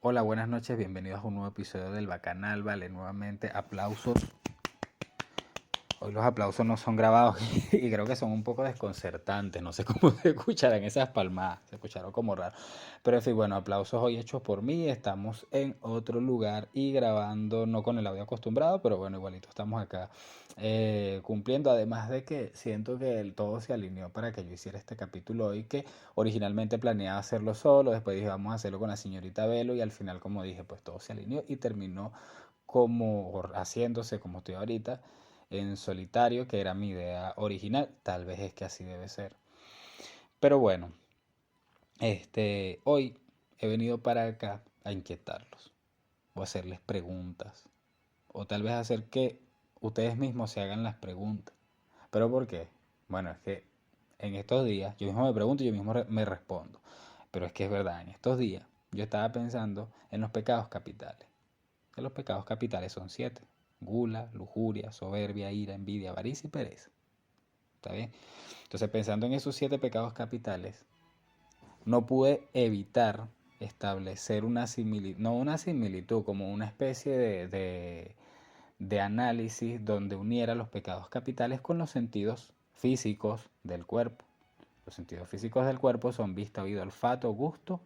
Hola, buenas noches, bienvenidos a un nuevo episodio del Bacanal, vale, nuevamente aplausos. Hoy los aplausos no son grabados y creo que son un poco desconcertantes, no sé cómo se escucharán esas palmadas, se escucharon como raro. Pero en fin, bueno, aplausos hoy hechos por mí, estamos en otro lugar y grabando, no con el audio acostumbrado, pero bueno, igualito estamos acá cumpliendo, además de que siento que todo se alineó para que yo hiciera este capítulo hoy, que originalmente planeaba hacerlo solo, después dije vamos a hacerlo con la señorita Velo y al final como dije, pues todo se alineó y terminó como haciéndose como estoy ahorita en solitario, que era mi idea original. Tal vez es que así debe ser. Pero bueno, hoy he venido para acá a inquietarlos o a hacerles preguntas. O tal vez hacer que ustedes mismos se hagan las preguntas. ¿Pero por qué? Bueno, es que en estos días yo mismo me pregunto y yo mismo me respondo. Pero es que es verdad, en estos días yo estaba pensando en los pecados capitales. Que los pecados capitales son 7: gula, lujuria, soberbia, ira, envidia, avaricia y pereza. ¿Está bien? Entonces, pensando en esos 7 pecados capitales, no pude evitar establecer una similitud, no una similitud, como una especie de análisis donde uniera los pecados capitales con los sentidos físicos del cuerpo. Los sentidos físicos del cuerpo son vista, oído, olfato, gusto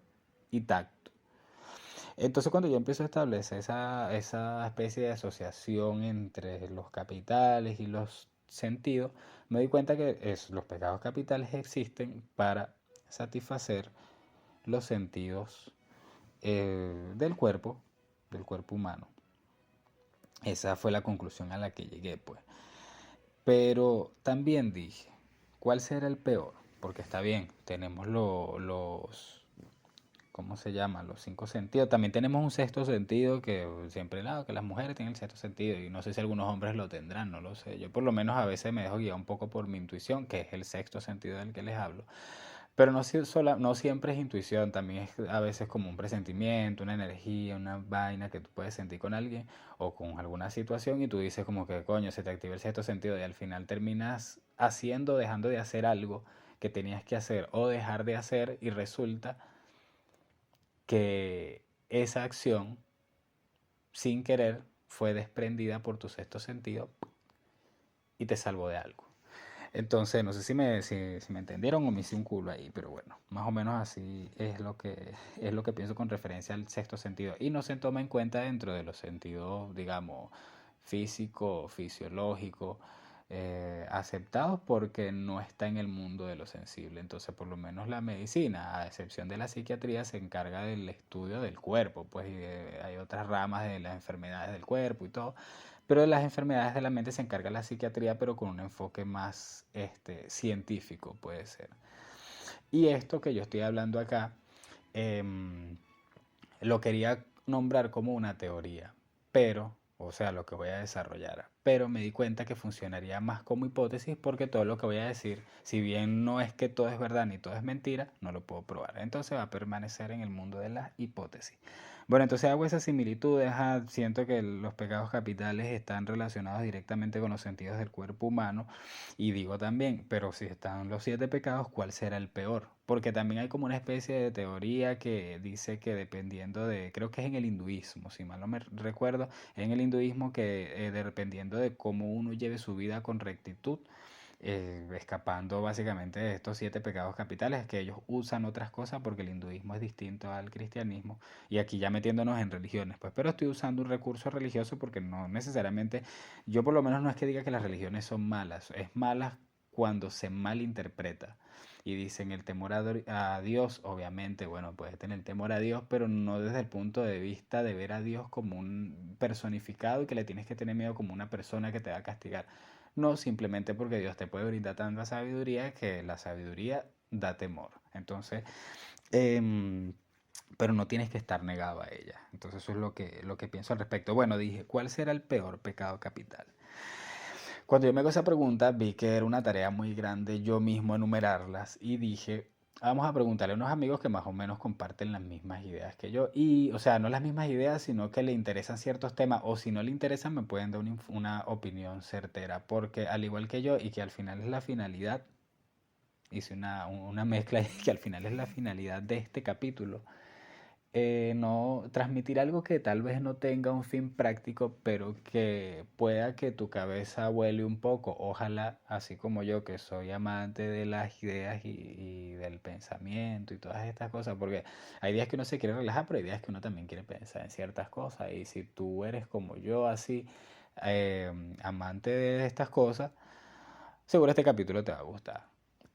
y tacto. Entonces cuando yo empiezo a establecer esa especie de asociación entre los capitales y los sentidos, me doy cuenta que los pecados capitales existen para satisfacer los sentidos del cuerpo humano. Esa fue la conclusión a la que llegué, pues. Pero también dije, ¿cuál será el peor? Porque está bien, tenemos ¿cómo se llama? Los 5 sentidos. También tenemos un sexto sentido que siempre lado que las mujeres tienen el sexto sentido y no sé si algunos hombres lo tendrán, no lo sé. Yo por lo menos a veces me dejo guiar un poco por mi intuición, que es el sexto sentido del que les hablo. Pero no siempre es intuición, también es a veces como un presentimiento, una energía, una vaina que tú puedes sentir con alguien o con alguna situación y tú dices como que coño, se te activa el sexto sentido y al final terminas haciendo, dejando de hacer algo que tenías que hacer o dejar de hacer y resulta que esa acción, sin querer, fue desprendida por tu sexto sentido y te salvó de algo. Entonces, no sé si me entendieron o me hice un culo ahí, pero bueno, más o menos así es lo que pienso con referencia al sexto sentido. Y no se toma en cuenta dentro de los sentidos, digamos, físico, fisiológico, aceptados porque no está en el mundo de lo sensible. Entonces, por lo menos la medicina, a excepción de la psiquiatría, se encarga del estudio del cuerpo, pues hay otras ramas de las enfermedades del cuerpo y todo. Pero de las enfermedades de la mente se encarga la psiquiatría, pero con un enfoque más científico, puede ser. Y esto que yo estoy hablando acá, eh, lo quería nombrar como una teoría, pero, o sea, lo que voy a desarrollar, pero me di cuenta que funcionaría más como hipótesis porque todo lo que voy a decir, si bien no es que todo es verdad ni todo es mentira, no lo puedo probar. Entonces va a permanecer en el mundo de las hipótesis. Bueno, entonces hago esas similitudes, siento que los pecados capitales están relacionados directamente con los sentidos del cuerpo humano y digo también, pero si están los 7 pecados, ¿cuál será el peor? Porque también hay como una especie de teoría que dice que dependiendo de, creo que es en el hinduismo, si mal no me recuerdo, en el hinduismo que dependiendo de cómo uno lleve su vida con rectitud, escapando básicamente de estos 7 pecados capitales, que ellos usan otras cosas porque el hinduismo es distinto al cristianismo, y aquí ya metiéndonos en religiones, pues, pero estoy usando un recurso religioso porque no necesariamente, yo por lo menos no es que diga que las religiones son malas, es malas cuando se malinterpreta. Y dicen el temor a Dios, obviamente, bueno, puedes tener temor a Dios, pero no desde el punto de vista de ver a Dios como un personificado y que le tienes que tener miedo como una persona que te va a castigar. No, simplemente porque Dios te puede brindar tanta sabiduría que la sabiduría da temor. Entonces, em, pero no tienes que estar negado a ella. Entonces eso es lo que pienso al respecto. Bueno, dije, ¿cuál será el peor pecado capital? Cuando yo me hago esa pregunta, vi que era una tarea muy grande yo mismo enumerarlas y dije, vamos a preguntarle a unos amigos que más o menos comparten las mismas ideas que yo. Y, o sea, no las mismas ideas, sino que le interesan ciertos temas o si no le interesan me pueden dar una opinión certera. Porque al igual que yo y que al final es la finalidad, hice una mezcla y que al final es la finalidad de este capítulo, no transmitir algo que tal vez no tenga un fin práctico, pero que pueda que tu cabeza vuele un poco. Ojalá, así como yo, que soy amante de las ideas y del pensamiento y todas estas cosas, porque hay días que uno se quiere relajar, pero hay días que uno también quiere pensar en ciertas cosas. Y si tú eres como yo, así, amante de estas cosas, seguro este capítulo te va a gustar.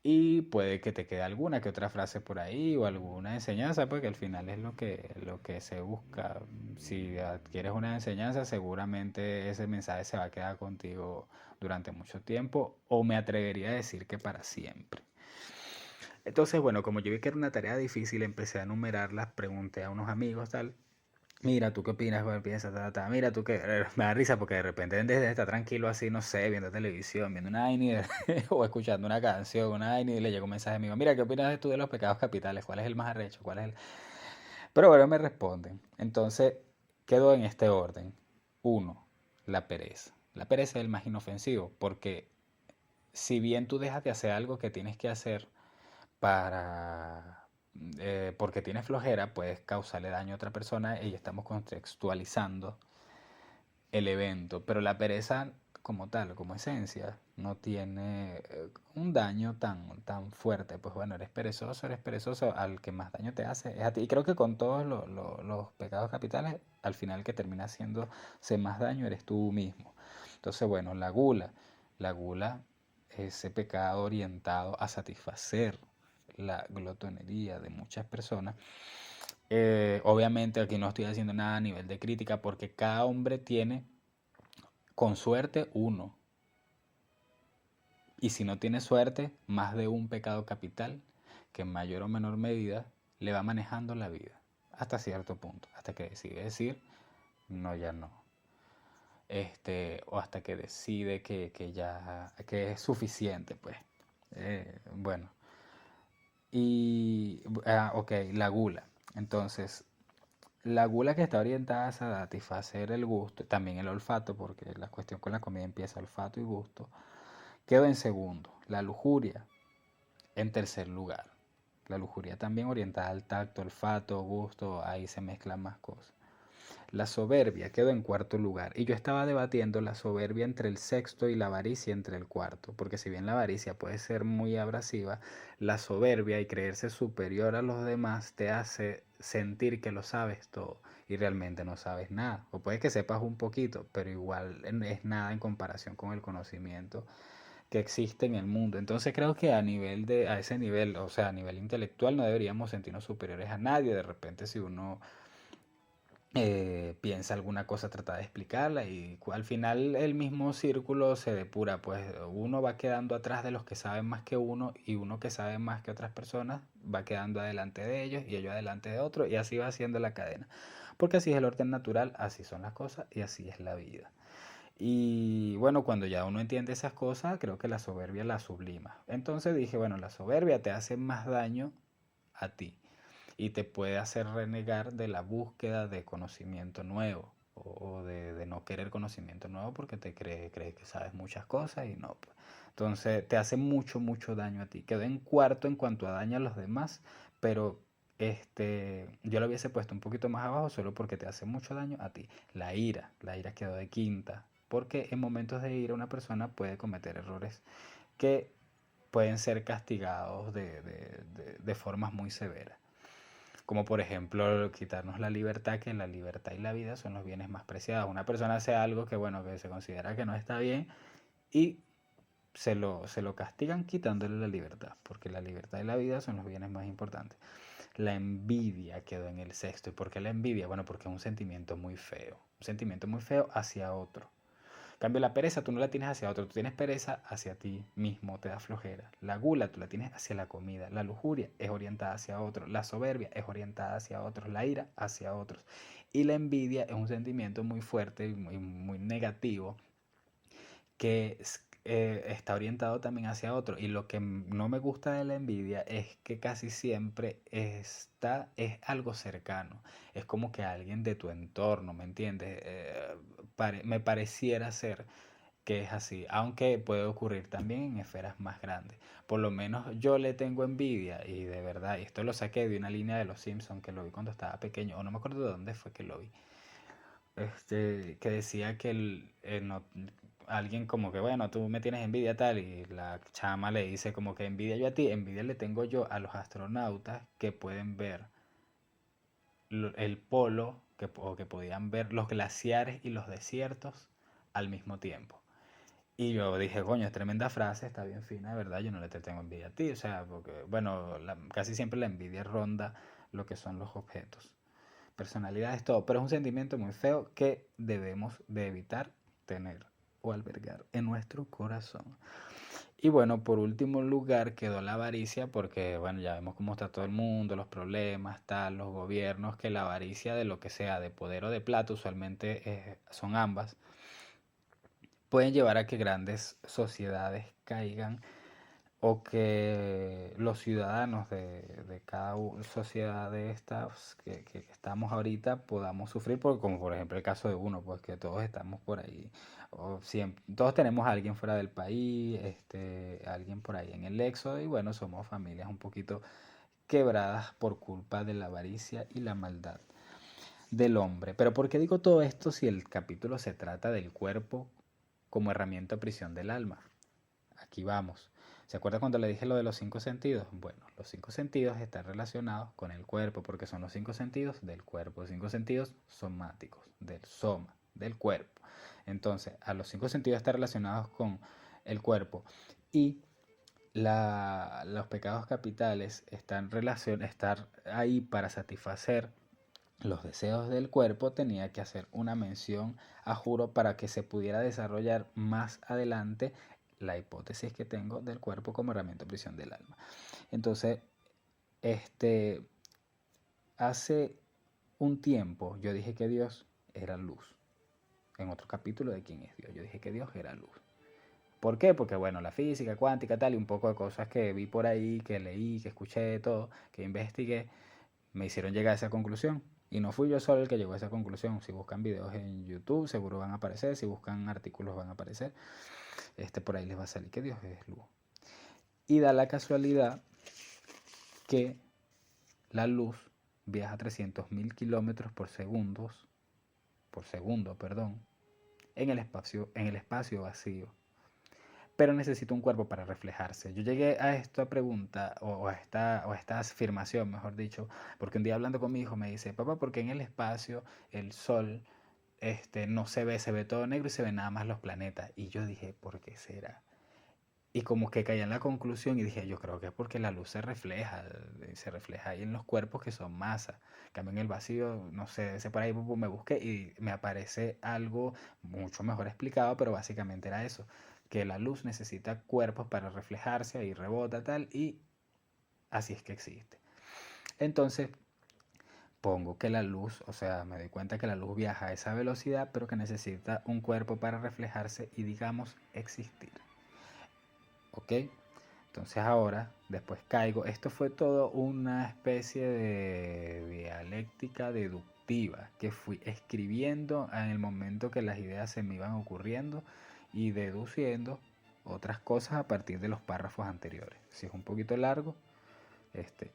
Y puede que te quede alguna que otra frase por ahí o alguna enseñanza, porque al final es lo que se busca. Si adquieres una enseñanza, seguramente ese mensaje se va a quedar contigo durante mucho tiempo, o me atrevería a decir que para siempre. Entonces, bueno, como yo vi que era una tarea difícil, empecé a enumerarlas, pregunté a unos amigos, tal. Mira, ¿tú qué opinas? ¿Cómo piensas? Mira, tú qué. Me da risa porque de repente desde estar tranquilo así, no sé, viendo televisión, viendo una vaina o escuchando una canción, una vaina y le llegó un mensaje mío. Mira, ¿qué opinas tú de los pecados capitales? ¿Cuál es el más arrecho? ¿Cuál es el...? Pero bueno, me responden. Entonces, quedó en este orden. Uno, la pereza. La pereza es el más inofensivo porque si bien tú dejas de hacer algo que tienes que hacer para porque tienes flojera, puedes causarle daño a otra persona y estamos contextualizando el evento, pero la pereza como tal, como esencia, no tiene un daño tan fuerte. Pues bueno, eres perezoso, al que más daño te hace es a ti. Y creo que con todos los pecados capitales, al final que termina haciéndose más daño eres tú mismo. Entonces, bueno, la gula, ese pecado orientado a satisfacer la glotonería de muchas personas. Obviamente aquí no estoy haciendo nada a nivel de crítica porque cada hombre tiene con suerte uno. Y si no tiene suerte, más de un pecado capital que en mayor o menor medida le va manejando la vida. Hasta cierto punto. Hasta que decide decir, no, ya no. O hasta que decide que ya que es suficiente, pues. Bueno. Ok, la gula. Entonces, la gula que está orientada a satisfacer el gusto, también el olfato, porque la cuestión con la comida empieza olfato y gusto, quedó en segundo. La lujuria en tercer lugar. La lujuria también orientada al tacto, olfato, gusto, ahí se mezclan más cosas. La soberbia quedó en cuarto lugar. Y yo estaba debatiendo la soberbia entre el sexto y la avaricia entre el cuarto. Porque si bien la avaricia puede ser muy abrasiva, la soberbia y creerse superior a los demás te hace sentir que lo sabes todo y realmente no sabes nada. O puede que sepas un poquito, pero igual es nada en comparación con el conocimiento que existe en el mundo. Entonces creo que a ese nivel, o sea, a nivel intelectual no deberíamos sentirnos superiores a nadie. De repente si uno piensa alguna cosa, trata de explicarla y al final el mismo círculo se depura, pues uno va quedando atrás de los que saben más que uno y uno que sabe más que otras personas va quedando adelante de ellos y ellos adelante de otros y así va haciendo la cadena. Porque así es el orden natural, así son las cosas y así es la vida. Y bueno, cuando ya uno entiende esas cosas, creo que la soberbia la sublima. Entonces dije, bueno, la soberbia te hace más daño a ti y te puede hacer renegar de la búsqueda de conocimiento nuevo o de no querer conocimiento nuevo porque crees que sabes muchas cosas y no, pues. Entonces te hace mucho daño a ti. Quedó en cuarto en cuanto a daño a los demás, pero yo lo hubiese puesto un poquito más abajo solo porque te hace mucho daño a ti. La ira quedó de quinta, porque en momentos de ira una persona puede cometer errores que pueden ser castigados de formas muy severas. Como por ejemplo quitarnos la libertad, que la libertad y la vida son los bienes más preciados. Una persona hace algo que bueno, que se considera que no está bien y se lo castigan quitándole la libertad, porque la libertad y la vida son los bienes más importantes. La envidia quedó en el sexto. ¿Y por qué la envidia? Bueno, porque es un sentimiento muy feo. Un sentimiento muy feo hacia otro. En cambio, la pereza tú no la tienes hacia otro, tú tienes pereza hacia ti mismo, te da flojera. La gula tú la tienes hacia la comida. La lujuria es orientada hacia otro. La soberbia es orientada hacia otros. La ira hacia otros. Y la envidia es un sentimiento muy fuerte y muy negativo que está orientado también hacia otro. Y lo que no me gusta de la envidia es que casi siempre es algo cercano. Es como que alguien de tu entorno, ¿me entiendes? Me pareciera ser. que es así, aunque puede ocurrir también en esferas más grandes. Por lo menos yo le tengo envidia, y de verdad, y esto lo saqué de una línea de Los Simpsons que lo vi cuando estaba pequeño, o no me acuerdo de dónde fue que lo vi, que decía que alguien como que, bueno, tú me tienes envidia tal, y la chama le dice como que envidia yo a ti, envidia le tengo yo a los astronautas que pueden ver el polo, o que podían ver los glaciares y los desiertos al mismo tiempo. Y yo dije, coño, es tremenda frase, está bien fina, de verdad, yo no le te tengo envidia a ti, o sea, porque, bueno, casi siempre la envidia ronda lo que son los objetos, personalidades, todo, pero es un sentimiento muy feo que debemos de evitar tener o albergar en nuestro corazón. Y bueno, por último lugar quedó la avaricia, porque bueno, ya vemos cómo está todo el mundo, los problemas, tal, los gobiernos, que la avaricia de lo que sea, de poder o de plata, usualmente son ambas, pueden llevar a que grandes sociedades caigan, o que los ciudadanos de cada sociedad de estas que estamos ahorita podamos sufrir, porque como por ejemplo el caso de uno, pues que todos estamos por ahí, o siempre, todos tenemos a alguien fuera del país, alguien por ahí en el éxodo, y bueno, somos familias un poquito quebradas por culpa de la avaricia y la maldad del hombre. Pero ¿por qué digo todo esto si el capítulo se trata del cuerpo como herramienta de prisión del alma? Aquí vamos. ¿Se acuerda cuando le dije lo de los cinco sentidos? Bueno, los cinco sentidos están relacionados con el cuerpo, porque son los cinco sentidos del cuerpo, los cinco sentidos somáticos, del soma, del cuerpo. Entonces, a los cinco sentidos están relacionados con el cuerpo, y los pecados capitales estar ahí para satisfacer los deseos del cuerpo. Tenía que hacer una mención a juro para que se pudiera desarrollar más adelante la hipótesis que tengo del cuerpo como herramienta de prisión del alma. Entonces, este, hace un tiempo yo dije que Dios era luz. En otro capítulo de ¿Quién es Dios? Yo dije que Dios era luz. ¿Por qué? Porque bueno, la física cuántica tal, y un poco de cosas que vi por ahí, que leí, que escuché, todo, que investigué, me hicieron llegar a esa conclusión. Y no fui yo solo el que llegó a esa conclusión. Si buscan videos en YouTube, seguro van a aparecer. Si buscan artículos, van a aparecer. Por ahí les va a salir que Dios es luz. Y da la casualidad que la luz viaja a 300.000 kilómetros por segundo, perdón, en el espacio vacío. Pero necesita un cuerpo para reflejarse. Yo llegué a esta pregunta, o a esta afirmación, mejor dicho, porque un día hablando con mi hijo me dice, papá, ¿por qué en el espacio el sol no se ve todo negro y se ven nada más los planetas? Y yo dije, ¿por qué será? Y como que caí en la conclusión y dije, yo creo que es porque la luz se refleja ahí en los cuerpos que son masa. Cambio en el vacío, no sé, ese por ahí me busqué y me aparece algo mucho mejor explicado, pero básicamente era eso, que la luz necesita cuerpos para reflejarse y rebota tal, y así es que existe. Entonces, pongo que la luz, o sea, me doy cuenta que la luz viaja a esa velocidad, pero que necesita un cuerpo para reflejarse y, digamos, existir. ¿Ok? Entonces ahora, después caigo. Esto fue todo una especie de dialéctica deductiva que fui escribiendo en el momento que las ideas se me iban ocurriendo, y deduciendo otras cosas a partir de los párrafos anteriores. Si es un poquito largo,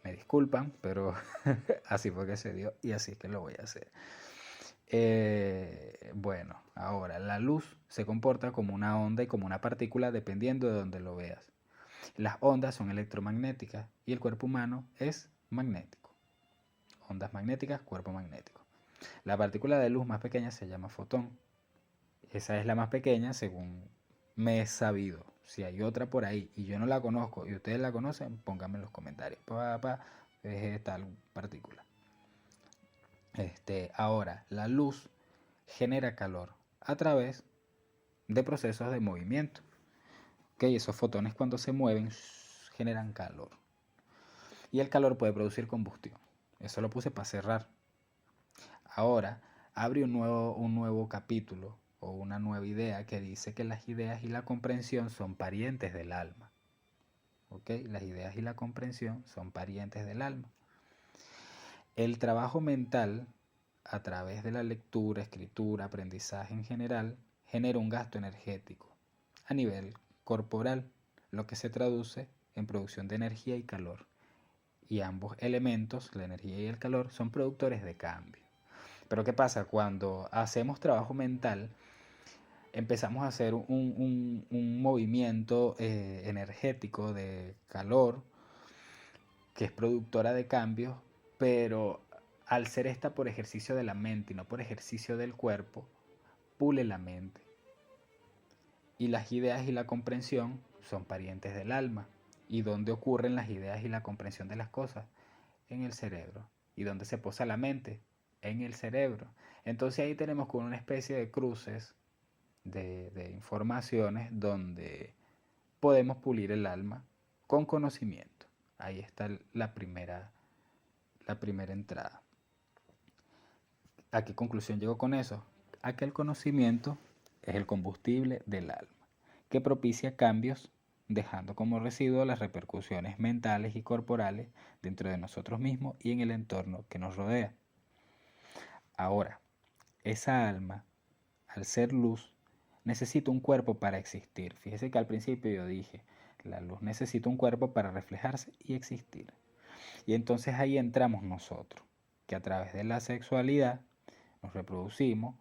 me disculpan, pero así fue que se dio y así es que lo voy a hacer. Bueno, ahora la luz se comporta como una onda y como una partícula dependiendo de donde lo veas. Las ondas son electromagnéticas y el cuerpo humano es magnético. Ondas magnéticas, cuerpo magnético. La partícula de luz más pequeña se llama fotón. Esa es la más pequeña según me he sabido. Si hay otra por ahí y yo no la conozco y ustedes la conocen, pónganme en los comentarios. Es tal partícula. Ahora, la luz genera calor a través de procesos de movimiento. Esos fotones, cuando se mueven, generan calor. Y el calor puede producir combustión. Eso lo puse para cerrar. Ahora abre un nuevo capítulo, o una nueva idea, que dice que las ideas y la comprensión son parientes del alma. ¿Ok? Las ideas y la comprensión son parientes del alma. El trabajo mental, a través de la lectura, escritura, aprendizaje en general, genera un gasto energético. a nivel corporal, lo que se traduce en producción de energía y calor. Y ambos elementos, la energía y el calor, son productores de cambio. Pero ¿qué pasa? Cuando hacemos trabajo mental, empezamos a hacer un movimiento energético de calor que es productora de cambios, pero al ser esta por ejercicio de la mente y no por ejercicio del cuerpo, pule la mente. Y las ideas y la comprensión son parientes del alma. ¿Y dónde ocurren las ideas y la comprensión de las cosas? En el cerebro. ¿Y dónde se posa la mente? En el cerebro. Entonces ahí tenemos como una especie de cruces de informaciones donde podemos pulir el alma con conocimiento. Ahí está la primera entrada. ¿A qué conclusión llego con eso? A que el conocimiento es el combustible del alma, que propicia cambios, dejando como residuo las repercusiones mentales y corporales dentro de nosotros mismos y en el entorno que nos rodea. Ahora, esa alma, al ser luz, necesita un cuerpo para existir. Fíjese que al principio yo dije, la luz necesita un cuerpo para reflejarse y existir. Y entonces ahí entramos nosotros, que a través de la sexualidad nos reproducimos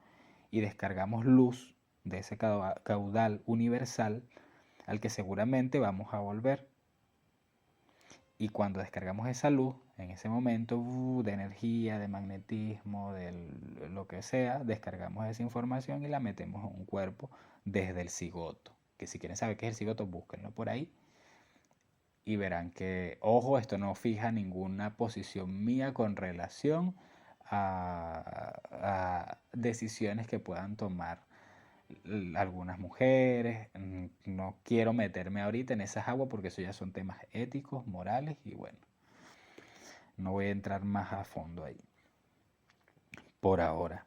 y descargamos luz de ese caudal universal al que seguramente vamos a volver. Y cuando descargamos esa luz, en ese momento de energía, de magnetismo, de lo que sea, descargamos esa información y la metemos en un cuerpo desde el cigoto. Que si quieren saber qué es el cigoto, búsquenlo por ahí y verán que, ojo, esto no fija ninguna posición mía con relación a decisiones que puedan tomar algunas mujeres. No quiero meterme ahorita en esas aguas porque eso ya son temas éticos, morales y bueno, no voy a entrar más a fondo ahí por ahora.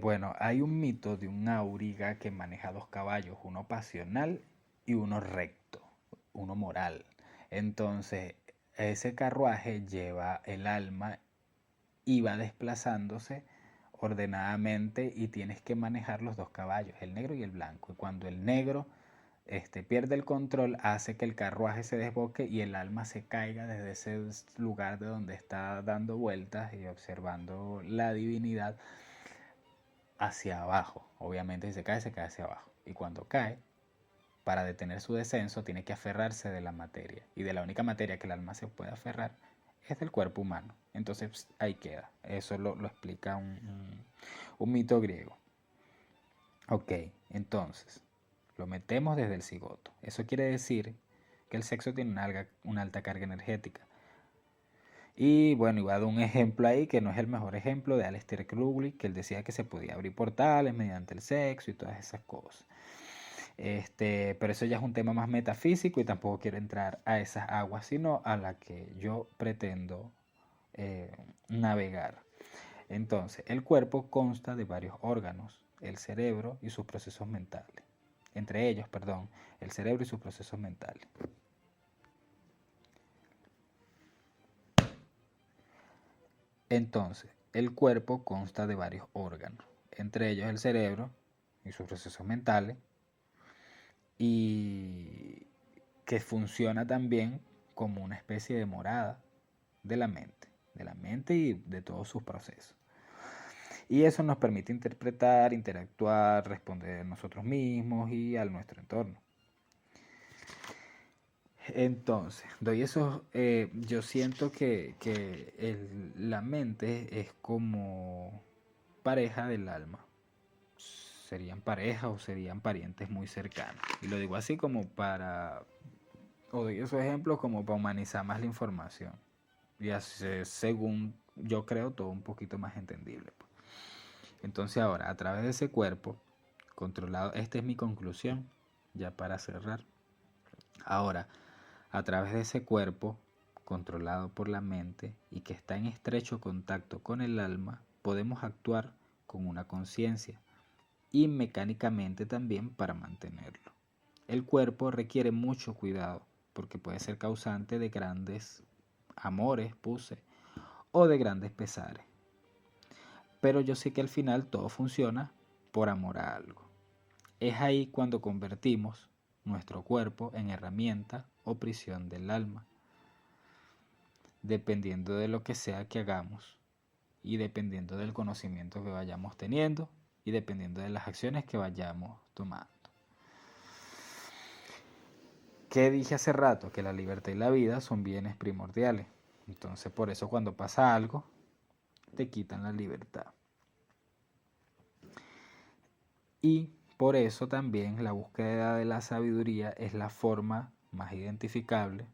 Bueno, hay un mito de un auriga que maneja dos caballos, uno pasional y uno recto, uno moral. Entonces, ese carruaje lleva el alma y va desplazándose ordenadamente y tienes que manejar los dos caballos, el negro y el blanco. Y cuando el negro pierde el control, hace que el carruaje se desboque y el alma se caiga desde ese lugar de donde está dando vueltas y observando la divinidad hacia abajo. Obviamente si se cae hacia abajo. Y cuando cae, para detener su descenso, tiene que aferrarse de la materia. Y de la única materia que el alma se puede aferrar es del cuerpo humano. Entonces ahí queda. Eso lo explica un mito griego. Ok, entonces lo metemos desde el cigoto. Eso quiere decir que el sexo tiene una alta carga energética. Y bueno, iba a dar un ejemplo ahí que no es el mejor ejemplo de Aleister Crowley, que él decía que se podía abrir portales mediante el sexo y todas esas cosas. Pero eso ya es un tema más metafísico y tampoco quiero entrar a esas aguas, sino a la que yo pretendo navegar. Entonces, el cuerpo consta de varios órganos, el cerebro y sus procesos mentales. Entre ellos, perdón, el cerebro y sus procesos mentales. Entonces, el cuerpo consta de varios órganos, entre ellos el cerebro y sus procesos mentales, y que funciona también como una especie de morada de la mente y de todos sus procesos. Y eso nos permite interpretar, interactuar, responder a nosotros mismos y a nuestro entorno. Entonces, doy eso, yo siento que la mente es como pareja del alma. Serían parejas o serían parientes muy cercanos. Y lo digo así como o doy esos ejemplos como para humanizar más la información. Y así, según yo creo, todo un poquito más entendible. Entonces ahora, a través de ese cuerpo controlado, esta es mi conclusión, ya para cerrar. Ahora, a través de ese cuerpo controlado por la mente y que está en estrecho contacto con el alma, podemos actuar con una conciencia y mecánicamente también para mantenerlo. El cuerpo requiere mucho cuidado porque puede ser causante de grandes amores, o de grandes pesares. Pero yo sé que al final todo funciona por amor a algo. Es ahí cuando convertimos nuestro cuerpo en herramienta o prisión del alma, dependiendo de lo que sea que hagamos y dependiendo del conocimiento que vayamos teniendo y dependiendo de las acciones que vayamos tomando. ¿Qué dije hace rato? Que la libertad y la vida son bienes primordiales. Entonces, por eso cuando pasa algo, te quitan la libertad. Y por eso también la búsqueda de la sabiduría es la forma más identificable,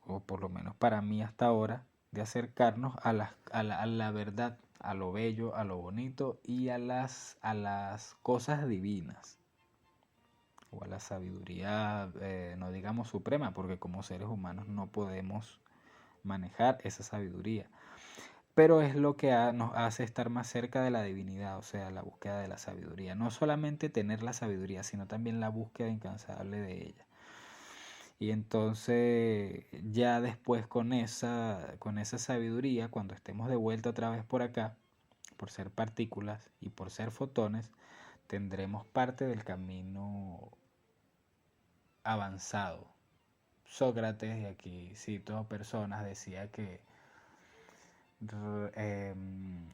o por lo menos para mí hasta ahora, de acercarnos a la verdad, a lo bello, a lo bonito y a las cosas divinas, o a la sabiduría, no digamos suprema, porque como seres humanos no podemos manejar esa sabiduría, pero es lo que nos hace estar más cerca de la divinidad, o sea, la búsqueda de la sabiduría. No solamente tener la sabiduría, sino también la búsqueda incansable de ella. Y entonces ya después con esa sabiduría, cuando estemos de vuelta otra vez por acá, por ser partículas y por ser fotones, tendremos parte del camino avanzado. Sócrates, y aquí cito personas, decía que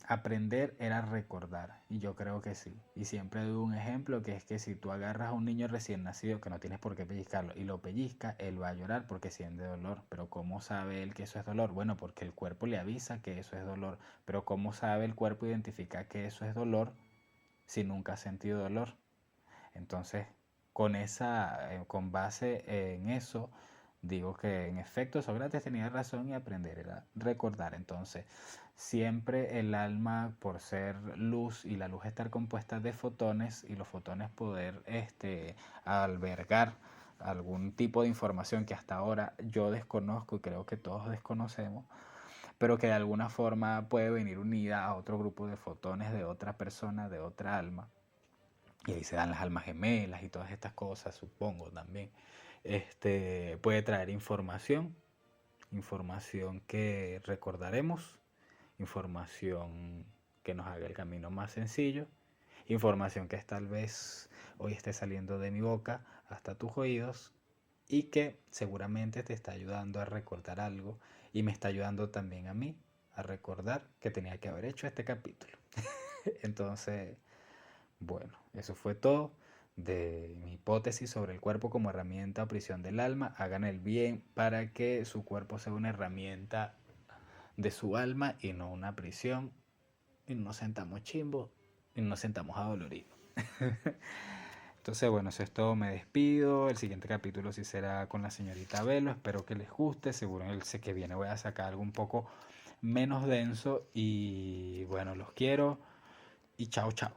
aprender era recordar, y yo creo que sí. Y siempre doy un ejemplo, que es que si tú agarras a un niño recién nacido, que no tienes por qué pellizcarlo, y lo pellizcas, él va a llorar porque siente dolor. Pero ¿cómo sabe él que eso es dolor? Bueno, porque el cuerpo le avisa que eso es dolor. Pero ¿cómo sabe el cuerpo identificar que eso es dolor si nunca ha sentido dolor? Entonces, con base en eso, digo que en efecto Sócrates tenía razón y aprender era recordar. Entonces, siempre el alma, por ser luz y la luz estar compuesta de fotones y los fotones poder albergar algún tipo de información que hasta ahora yo desconozco y creo que todos desconocemos, pero que de alguna forma puede venir unida a otro grupo de fotones de otra persona, de otra alma. Y ahí se dan las almas gemelas y todas estas cosas, supongo también. Puede traer información que recordaremos, información que nos haga el camino más sencillo, información que tal vez hoy esté saliendo de mi boca hasta tus oídos y que seguramente te está ayudando a recordar algo y me está ayudando también a mí a recordar que tenía que haber hecho este capítulo. Entonces, bueno, eso fue todo de mi hipótesis sobre el cuerpo como herramienta o prisión del alma. Hagan el bien para que su cuerpo sea una herramienta de su alma y no una prisión. Y no nos sentamos chimbo y no nos sentamos adoloridos. Entonces, bueno, eso es todo. Me despido. El siguiente capítulo sí será con la señorita Velo. Espero que les guste. Seguro en el que viene voy a sacar algo un poco menos denso. Y bueno, los quiero. Y chao, chao.